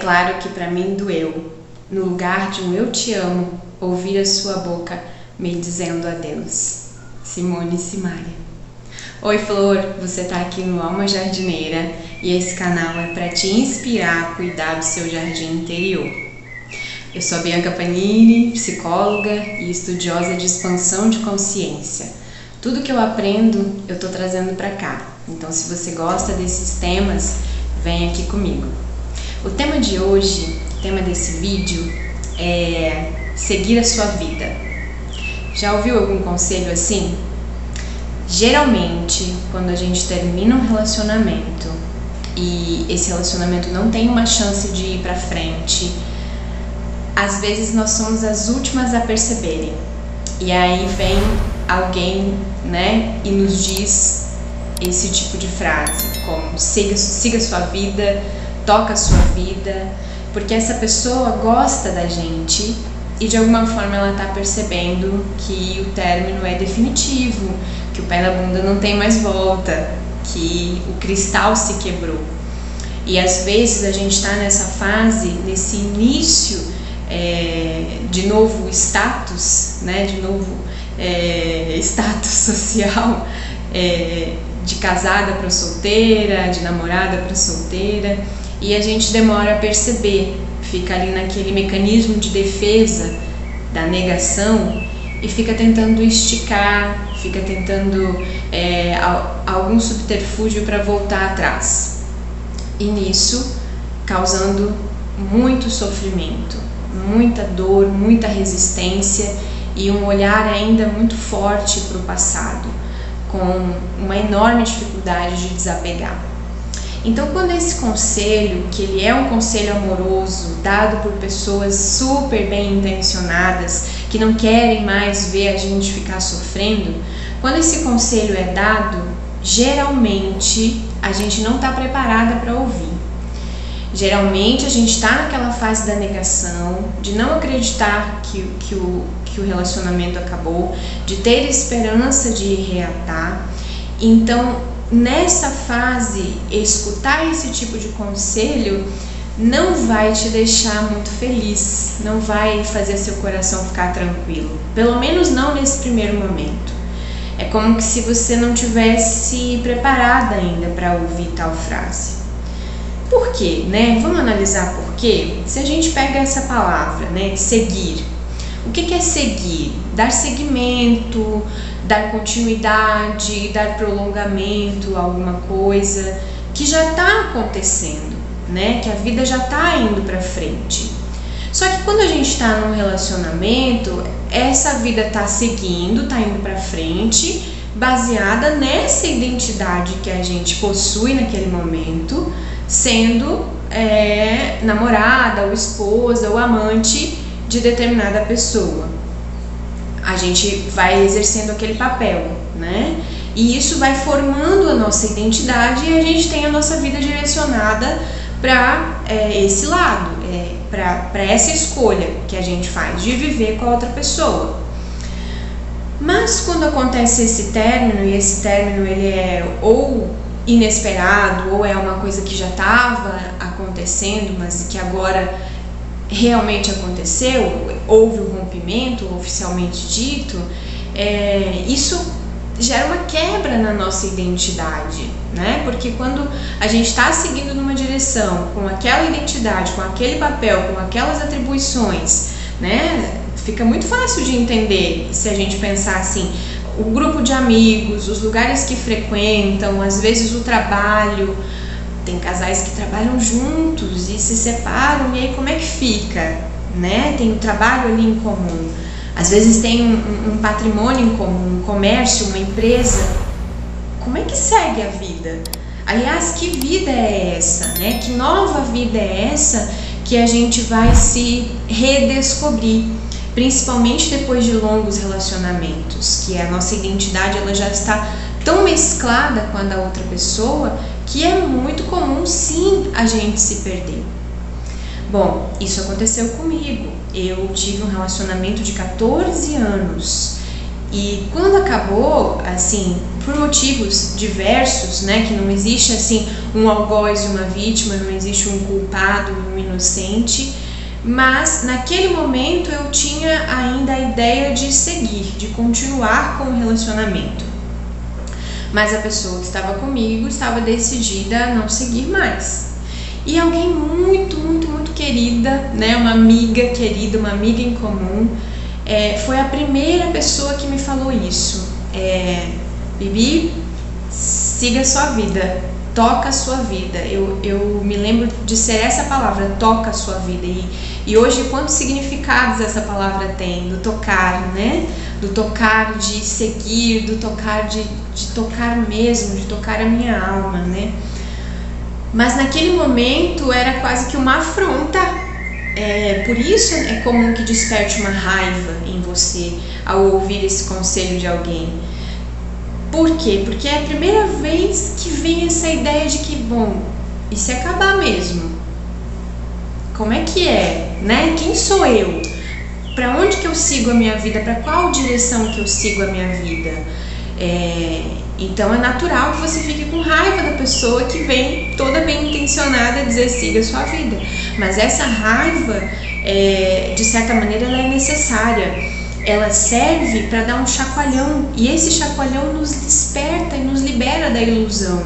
claro que para mim doeu, no lugar de um eu te amo, ouvir a sua boca me dizendo adeus. Simone Simaria. Oi Flor, você tá aqui no Alma Jardineira e esse canal é para te inspirar a cuidar do seu jardim interior. Eu sou a Bianca Panini, psicóloga e estudiosa de expansão de consciência. Tudo que eu aprendo, eu tô trazendo para cá. Então, se você gosta desses temas, vem aqui comigo. O tema de hoje, o tema desse vídeo é seguir a sua vida. Já ouviu algum conselho assim? Geralmente, quando a gente termina um relacionamento e esse relacionamento não tem uma chance de ir para frente, às vezes nós somos as últimas a perceberem. E aí vem alguém, e nos diz esse tipo de frase, como siga sua vida, toca a sua vida, porque essa pessoa gosta da gente e de alguma forma ela está percebendo que o término é definitivo, que o pé na bunda não tem mais volta, que o cristal se quebrou. E às vezes a gente está nessa fase, nesse início de novo status, status social, de casada para solteira, de namorada para solteira, e a gente demora a perceber, fica ali naquele mecanismo de defesa da negação e fica tentando esticar, fica tentando algum subterfúgio para voltar atrás. E nisso, causando muito sofrimento, muita dor, muita resistência e um olhar ainda muito forte para o passado, com uma enorme dificuldade de desapegar. Então, quando esse conselho, que ele é um conselho amoroso, dado por pessoas super bem intencionadas, que não querem mais ver a gente ficar sofrendo, quando esse conselho é dado, geralmente a gente não está preparada para ouvir. Geralmente a gente está naquela fase da negação, de não acreditar que o relacionamento acabou, de ter esperança de reatar. Então, nessa fase, escutar esse tipo de conselho não vai te deixar muito feliz, não vai fazer seu coração ficar tranquilo, pelo menos não nesse primeiro momento. É como que se você não tivesse preparada ainda para ouvir tal frase. Por quê, Vamos analisar por quê? Se a gente pega essa palavra, seguir. O que é seguir? Dar seguimento, dar continuidade, dar prolongamento a alguma coisa que já está acontecendo, que a vida já está indo para frente. Só que quando a gente está num relacionamento, essa vida está seguindo, está indo para frente, baseada nessa identidade que a gente possui naquele momento, sendo namorada, ou esposa, ou amante de determinada pessoa. A gente vai exercendo aquele papel, E isso vai formando a nossa identidade e a gente tem a nossa vida direcionada para esse lado, para essa escolha que a gente faz de viver com a outra pessoa. Mas quando acontece esse término, e esse término ele é ou inesperado, ou é uma coisa que já estava acontecendo, mas que agora realmente aconteceu, houve um rompimento oficialmente dito, isso gera uma quebra na nossa identidade, Porque quando a gente está seguindo numa direção, com aquela identidade, com aquele papel, com aquelas atribuições, fica muito fácil de entender se a gente pensar assim, o grupo de amigos, os lugares que frequentam, às vezes o trabalho. Tem casais que trabalham juntos e se separam, e aí como é que fica? Tem o trabalho ali em comum. Às vezes tem um patrimônio em comum, um comércio, uma empresa. Como é que segue a vida? Aliás, que vida é essa? Que nova vida é essa que a gente vai se redescobrir? Principalmente depois de longos relacionamentos, que a nossa identidade ela já está tão mesclada com a da outra pessoa que é muito comum sim a gente se perder. Bom, isso aconteceu comigo. Eu tive um relacionamento de 14 anos E quando acabou, assim, por motivos diversos, né, que não existe assim um algoz e uma vítima, não existe um culpado e um inocente, mas naquele momento eu tinha ainda a ideia de seguir, de continuar com o relacionamento. Mas a pessoa que estava comigo estava decidida a não seguir mais. E alguém muito, muito, muito querida, né, uma amiga querida, uma amiga em comum, foi a primeira pessoa que me falou isso. Bibi, siga a sua vida, toca a sua vida. Eu me lembro de ser essa palavra, toca a sua vida. E hoje, quantos significados essa palavra tem? Do tocar, né? Do tocar de seguir, do tocar de tocar mesmo, de tocar a minha alma, né? Mas naquele momento era quase que uma afronta. Por isso é comum que desperte uma raiva em você ao ouvir esse conselho de alguém. Por quê? Porque é a primeira vez que vem essa ideia de que, bom, e se acabar mesmo? Como é que é, né? Quem sou eu? Para onde que eu sigo a minha vida? Para qual direção que eu sigo a minha vida? Então é natural que você fique com raiva da pessoa que vem toda bem intencionada a dizer siga a sua vida. Mas essa raiva, de certa maneira, ela é necessária. Ela serve para dar um chacoalhão, e esse chacoalhão nos desperta e nos libera da ilusão,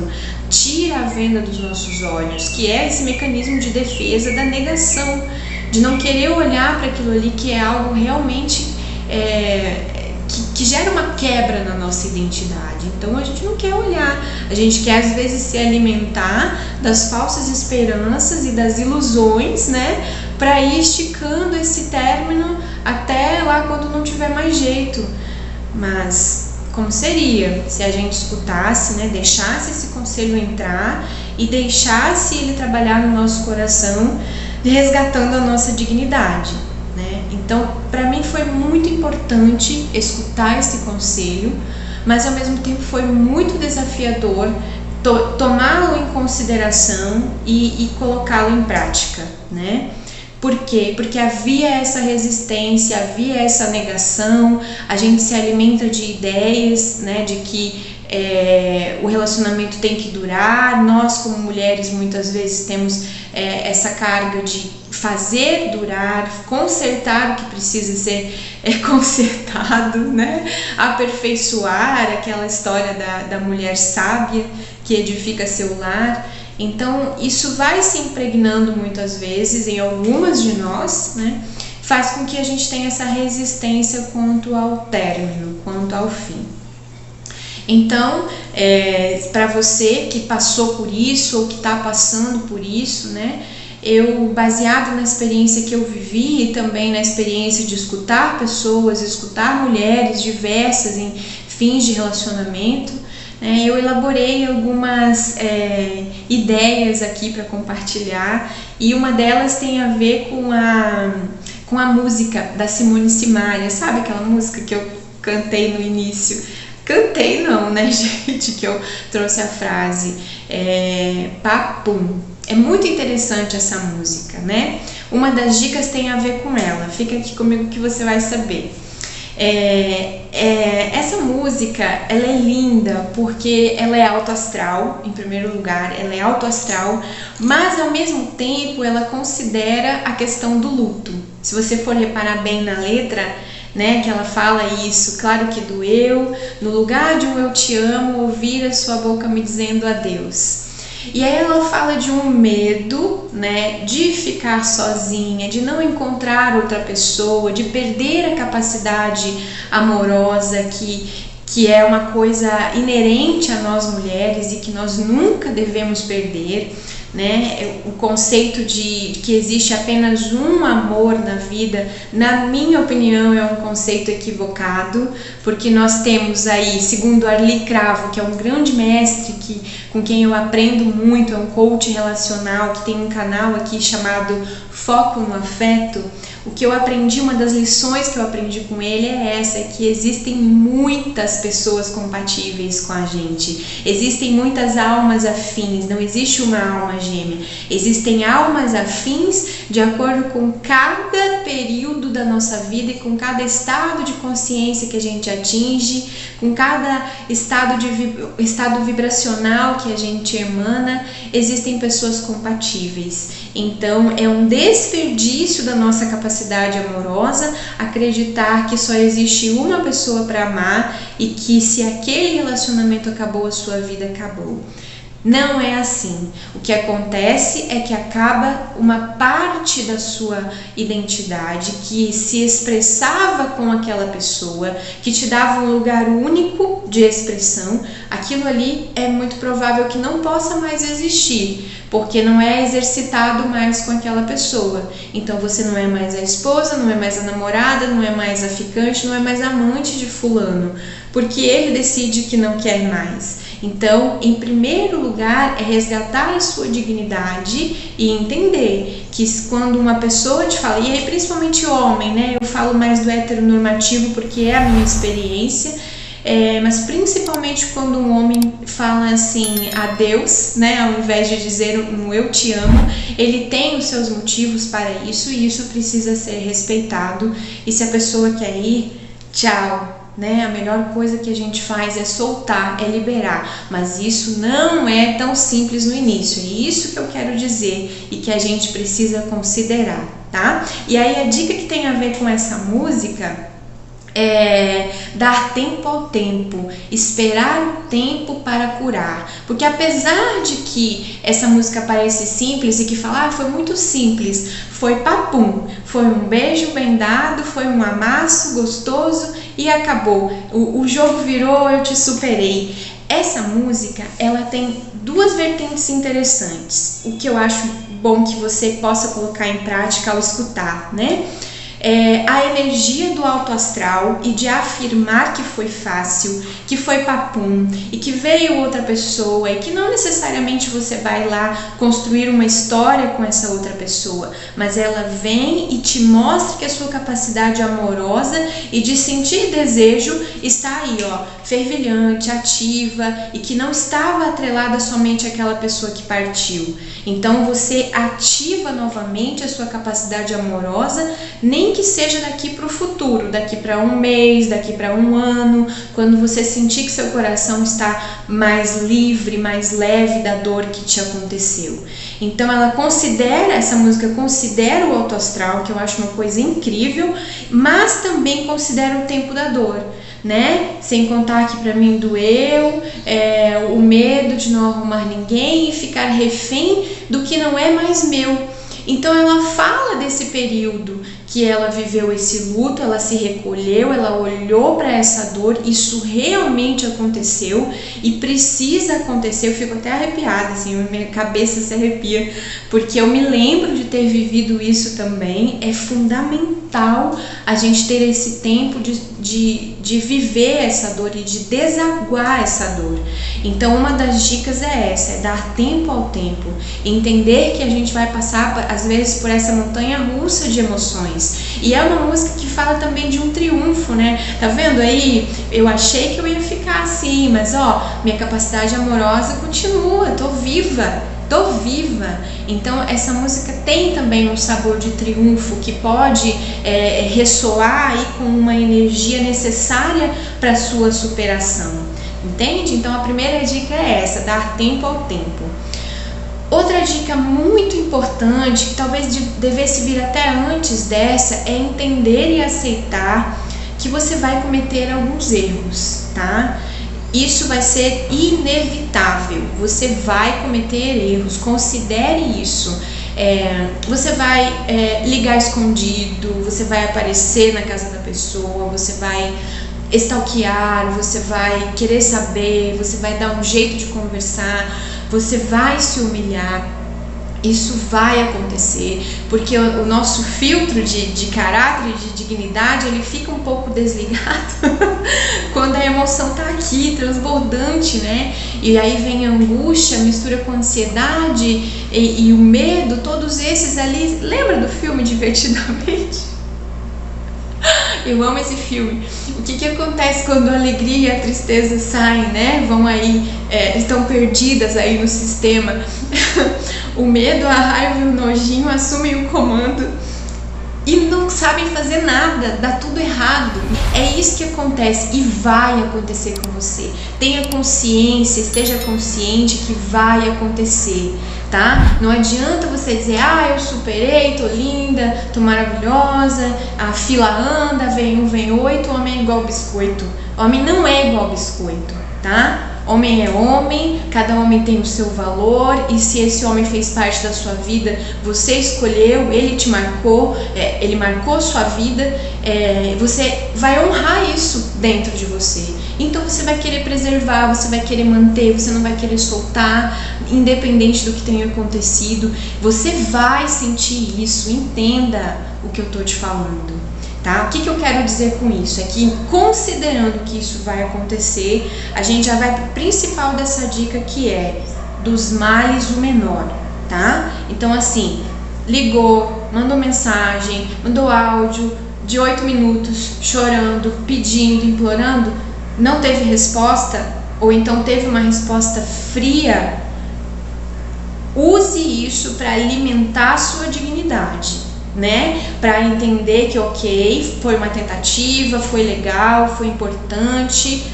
tira a venda dos nossos olhos, que é esse mecanismo de defesa da negação, de não querer olhar para aquilo ali que é algo realmente que gera uma quebra na nossa identidade. Então a gente não quer olhar, a gente quer às vezes se alimentar das falsas esperanças e das ilusões, né, para ir esticando esse término até lá quando não tiver mais jeito. Mas como seria se a gente escutasse, né, deixasse esse conselho entrar e deixasse ele trabalhar no nosso coração, resgatando a nossa dignidade, né? Então, para mim foi muito importante escutar esse conselho, mas ao mesmo tempo foi muito desafiador tomá-lo em consideração e colocá-lo em prática, né? Por quê? Porque havia essa resistência, havia essa negação, a gente se alimenta de ideias, né, de que o relacionamento tem que durar. Nós, como mulheres, muitas vezes temos essa carga de fazer durar, consertar o que precisa ser consertado, né? Aperfeiçoar, aquela história da mulher sábia que edifica seu lar. Então isso vai se impregnando muitas vezes em algumas de nós, né? Faz com que a gente tenha essa resistência quanto ao término, quanto ao fim. Então, para você que passou por isso ou que está passando por isso, né? Eu, baseado na experiência que eu vivi e também na experiência de escutar pessoas, escutar mulheres diversas em fins de relacionamento, eu elaborei algumas ideias aqui para compartilhar, e uma delas tem a ver com a música da Simone Simaria. Sabe aquela música que eu cantei no início? Cantei não, né, gente, que eu trouxe a frase papum. É muito interessante essa música, né? Uma das dicas tem a ver com ela. Fica aqui comigo que você vai saber. Essa música, ela é linda porque ela é autoastral, em primeiro lugar, ela é autoastral, mas ao mesmo tempo ela considera a questão do luto. Se você for reparar bem na letra, né, que ela fala isso, claro que doeu, no lugar de um eu te amo, ouvir a sua boca me dizendo adeus. E aí ela fala de um medo, né, de ficar sozinha, de não encontrar outra pessoa, de perder a capacidade amorosa que é uma coisa inerente a nós mulheres e que nós nunca devemos perder, né? O conceito de que existe apenas um amor na vida, na minha opinião, é um conceito equivocado, porque nós temos aí, segundo Arli Cravo, que é um grande mestre com quem eu aprendo muito, é um coach relacional que tem um canal aqui chamado Foco no Afeto. O que eu aprendi, uma das lições que eu aprendi com ele é essa, que existem muitas pessoas compatíveis com a gente, existem muitas almas afins, não existe uma alma gêmea. Existem almas afins de acordo com cada período da nossa vida e com cada estado de consciência que a gente atinge, com cada estado vibracional que a gente emana. Existem pessoas compatíveis. Então é um desperdício da nossa capacidade amorosa acreditar que só existe uma pessoa para amar e que se aquele relacionamento acabou, a sua vida acabou. Não é assim. O que acontece é que acaba uma parte da sua identidade que se expressava com aquela pessoa, que te dava um lugar único de expressão. Aquilo ali é muito provável que não possa mais existir, porque não é exercitado mais com aquela pessoa. Então você não é mais a esposa, não é mais a namorada, não é mais a ficante, não é mais a amante de fulano, porque ele decide que não quer mais. Então, em primeiro lugar, é resgatar a sua dignidade e entender que quando uma pessoa te fala, e aí principalmente homem, né? Eu falo mais do heteronormativo porque é a minha experiência, mas principalmente quando um homem fala assim, adeus, né? Ao invés de dizer um eu te amo, ele tem os seus motivos para isso e isso precisa ser respeitado. E se a pessoa quer ir, tchau. Né? A melhor coisa que a gente faz é soltar, é liberar, mas isso não é tão simples no início, é isso que eu quero dizer e que a gente precisa considerar, tá? E aí a dica que tem a ver com essa música é dar tempo ao tempo, esperar o tempo para curar, porque apesar de que essa música parece simples e que fala, foi muito simples, foi papum, foi um beijo bem dado, foi um amasso gostoso e acabou, o jogo virou, eu te superei. Essa música, ela tem duas vertentes interessantes, o que eu acho bom que você possa colocar em prática ao escutar, né? A energia do alto astral e de afirmar que foi fácil, que foi papum e que veio outra pessoa e que não necessariamente você vai lá construir uma história com essa outra pessoa, mas ela vem e te mostra que a sua capacidade amorosa e de sentir desejo está aí, ó, fervilhante, ativa e que não estava atrelada somente àquela pessoa que partiu. Então você ativa novamente a sua capacidade amorosa, nem que seja daqui para o futuro, daqui para um mês, daqui para um ano, quando você sentir que seu coração está mais livre, mais leve da dor que te aconteceu. Então ela essa música considera o alto astral, que eu acho uma coisa incrível, mas também considera o tempo da dor, né? Sem contar que para mim doeu, o medo de não arrumar ninguém e ficar refém do que não é mais meu. Então ela fala desse período que ela viveu esse luto, ela se recolheu, ela olhou para essa dor, isso realmente aconteceu e precisa acontecer. Eu fico até arrepiada, assim, minha cabeça se arrepia, porque eu me lembro de ter vivido isso também. É fundamental a gente ter esse tempo de viver essa dor e de desaguar essa dor. Então uma das dicas é essa, é dar tempo ao tempo, entender que a gente vai passar às vezes por essa montanha russa de emoções. E é uma música que fala também de um triunfo, né? Tá vendo aí? Eu achei que eu ia ficar assim, mas ó, minha capacidade amorosa continua, tô viva. Então essa música tem também um sabor de triunfo que pode ressoar aí com uma energia necessária para a sua superação, entende? Então a primeira dica é essa, dar tempo ao tempo. Outra dica muito importante, que talvez devesse vir até antes dessa, é entender e aceitar que você vai cometer alguns erros, tá? Isso vai ser inevitável, você vai cometer erros, considere isso. Você vai ligar escondido, você vai aparecer na casa da pessoa, você vai stalkear, você vai querer saber, você vai dar um jeito de conversar, você vai se humilhar. Isso vai acontecer, porque o nosso filtro de caráter e de dignidade, ele fica um pouco desligado quando a emoção tá aqui, transbordante, né? E aí vem a angústia, mistura com a ansiedade e o medo, todos esses ali. Lembra do filme Divertidamente? Eu amo esse filme. O que acontece quando a alegria e a tristeza saem, né? Vão aí, estão perdidas aí no sistema. O medo, a raiva e o nojinho assumem o comando e não sabem fazer nada, dá tudo errado. É isso que acontece e vai acontecer com você. Tenha consciência, esteja consciente que vai acontecer, tá? Não adianta você dizer, eu superei, tô linda, tô maravilhosa, a fila anda, vem um, vem oito, o homem é igual biscoito. Homem não é igual biscoito, tá? Homem é homem, cada homem tem o seu valor, e se esse homem fez parte da sua vida, você escolheu, ele te marcou, ele marcou sua vida, você vai honrar isso dentro de você. Então você vai querer preservar, você vai querer manter, você não vai querer soltar, independente do que tenha acontecido. Você vai sentir isso, entenda o que eu tô te falando. Tá? O que eu quero dizer com isso? É que, considerando que isso vai acontecer, a gente já vai para o principal dessa dica, que é dos males o menor, tá? Então, assim, ligou, mandou mensagem, mandou áudio de 8 minutos, chorando, pedindo, implorando, não teve resposta, ou então teve uma resposta fria, use isso para alimentar a sua dignidade, né? Para entender que ok, foi uma tentativa, foi legal, foi importante,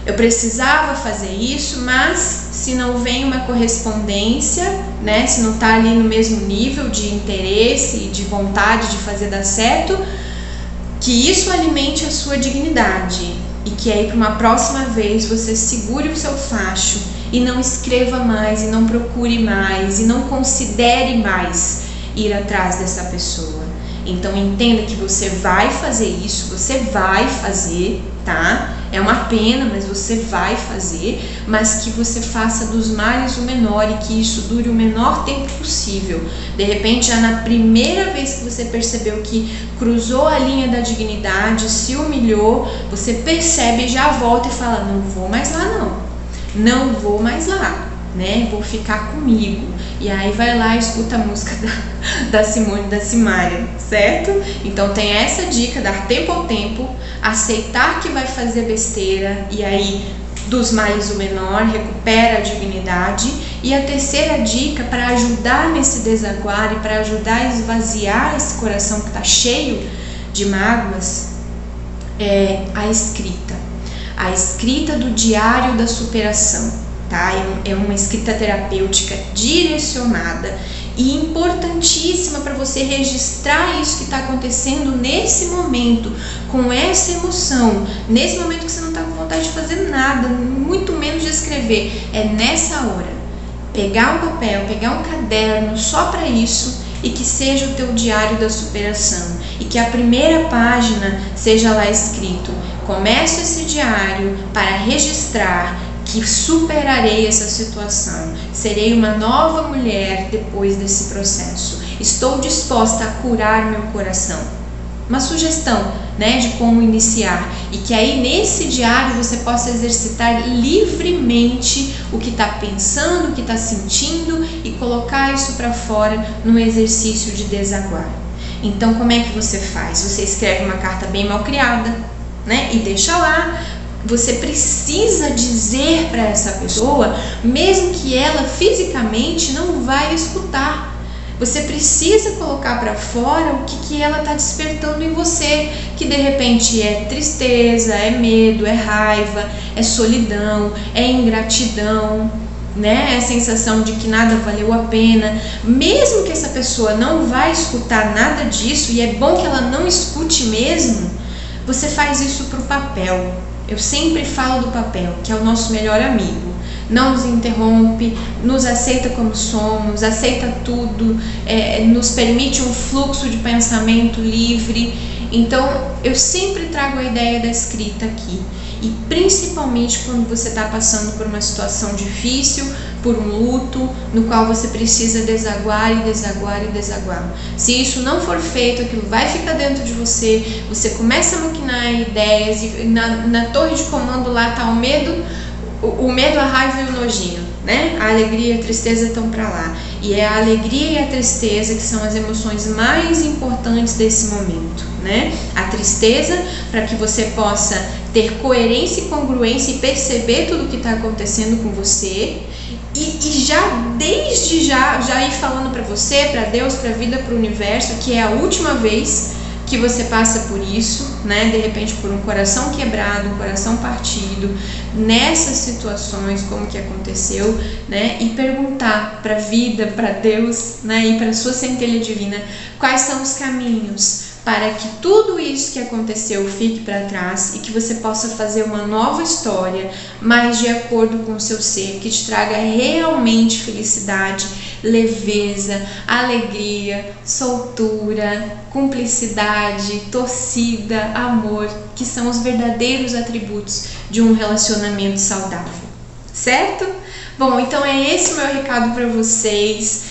eu precisava fazer isso, mas se não vem uma correspondência, né? Se não tá ali no mesmo nível de interesse e de vontade de fazer dar certo, que isso alimente a sua dignidade e que aí para uma próxima vez você segure o seu facho e não escreva mais, e não procure mais, e não considere mais ir atrás dessa pessoa. Então entenda que você vai fazer isso, você vai fazer, tá? É uma pena, mas você vai fazer, mas que você faça dos males o menor e que isso dure o menor tempo possível. De repente, já na primeira vez que você percebeu que cruzou a linha da dignidade, se humilhou, você percebe e já volta e fala, não vou mais lá não vou mais lá, né? Vou ficar comigo. E aí vai lá e escuta a música da Simone e da Simaria, certo? Então tem essa dica, dar tempo ao tempo, aceitar que vai fazer besteira, e aí dos males o menor, recupera a dignidade. E a terceira dica para ajudar nesse desaguar e para ajudar a esvaziar esse coração que está cheio de mágoas é a escrita do diário da superação. Tá? É uma escrita terapêutica direcionada e importantíssima para você registrar isso que está acontecendo nesse momento, com essa emoção, nesse momento que você não está com vontade de fazer nada, muito menos de escrever. É nessa hora, pegar um papel, pegar um caderno só para isso, e que seja o teu diário da superação, e que a primeira página seja lá escrito: começo esse diário para registrar que superarei essa situação, serei uma nova mulher depois desse processo, estou disposta a curar meu coração. Uma sugestão, né, de como iniciar, e que aí nesse diário você possa exercitar livremente o que está pensando, o que está sentindo, e colocar isso para fora no exercício de desaguar. Então como é que você faz? Você escreve uma carta bem mal criada, né, e deixa lá. Você precisa dizer para essa pessoa, mesmo que ela fisicamente não vai escutar. Você precisa colocar para fora o que ela está despertando em você, que de repente é tristeza, é medo, é raiva, é solidão, é ingratidão, né? É a sensação de que nada valeu a pena. Mesmo que essa pessoa não vai escutar nada disso, e é bom que ela não escute mesmo, você faz isso para o papel. Eu sempre falo do papel, que é o nosso melhor amigo. Não nos interrompe, nos aceita como somos, aceita tudo, nos permite um fluxo de pensamento livre. Então, eu sempre trago a ideia da escrita aqui. E principalmente quando você está passando por uma situação difícil, por um luto, no qual você precisa desaguar e desaguar e desaguar. Se isso não for feito, aquilo vai ficar dentro de você, você começa a maquinar ideias, e na torre de comando lá está o medo, a raiva e o nojinho, né? A alegria e a tristeza estão para lá. E é a alegria e a tristeza que são as emoções mais importantes desse momento, né? A tristeza para que você possa ter coerência e congruência e perceber tudo o que está acontecendo com você. E desde já ir falando para você, para Deus, para a vida, para o universo, que é a última vez que você passa por isso, né? De repente por um coração quebrado, um coração partido, nessas situações, como que aconteceu, né? E perguntar para a vida, para Deus, né? E para a sua centelha divina, quais são os caminhos para que tudo isso que aconteceu fique para trás e que você possa fazer uma nova história, mais de acordo com o seu ser, que te traga realmente felicidade, leveza, alegria, soltura, cumplicidade, torcida, amor, que são os verdadeiros atributos de um relacionamento saudável, certo? Bom, então é esse o meu recado para vocês.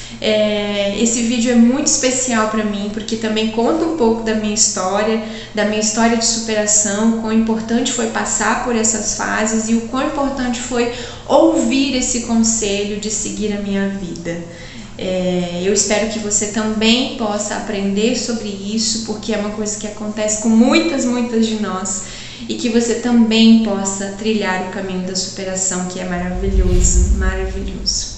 Esse vídeo é muito especial para mim, porque também conta um pouco da minha história de superação, o quão importante foi passar por essas fases e o quão importante foi ouvir esse conselho de seguir a minha vida. Eu espero que você também possa aprender sobre isso, porque é uma coisa que acontece com muitas de nós, e que você também possa trilhar o caminho da superação, que é maravilhoso.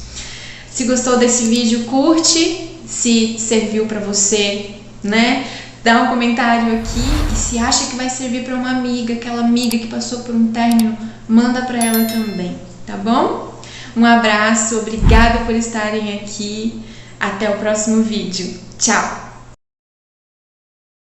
Se gostou desse vídeo, curte, se serviu para você, né? Dá um comentário aqui, e se acha que vai servir para uma amiga, aquela amiga que passou por um término, manda para ela também, tá bom? Um abraço, obrigada por estarem aqui, até o próximo vídeo. Tchau!